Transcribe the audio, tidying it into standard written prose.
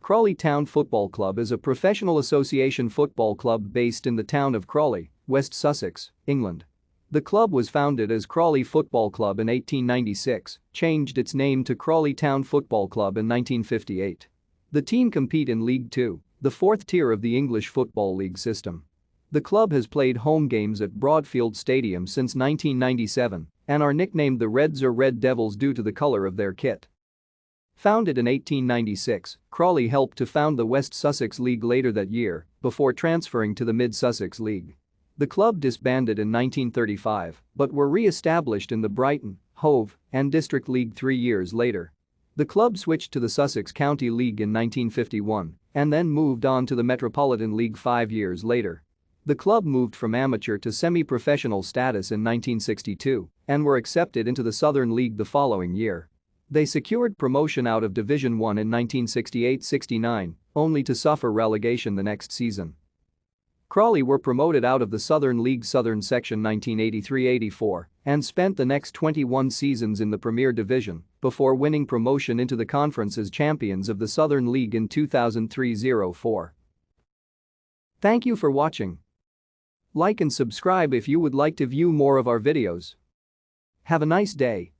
Crawley Town Football Club is a professional association football club based in the town of Crawley, West Sussex, England. The club was founded as Crawley Football Club in 1896, changed its name to Crawley Town Football Club in 1958. The team compete in League Two, the fourth tier of the English Football League system. The club has played home games at Broadfield Stadium since 1997 and are nicknamed the Reds or Red Devils due to the color of their kit. Founded in 1896, Crawley helped to found the West Sussex League later that year, before transferring to the Mid-Sussex League. The club disbanded in 1935 but were re-established in the Brighton, Hove and District League 3 years later. The club switched to the Sussex County League in 1951 and then moved on to the Metropolitan League 5 years later. The club moved from amateur to semi-professional status in 1962 and were accepted into the Southern League the following year. They secured promotion out of Division 1 in 1968-69, only to suffer relegation the next season. Crawley were promoted out of the Southern League Southern Section 1983-84 and spent the next 21 seasons in the Premier Division before winning promotion into the conference as champions of the Southern League in 2003-04. Thank you for watching. Like and subscribe if you would like to view more of our videos. Have a nice day.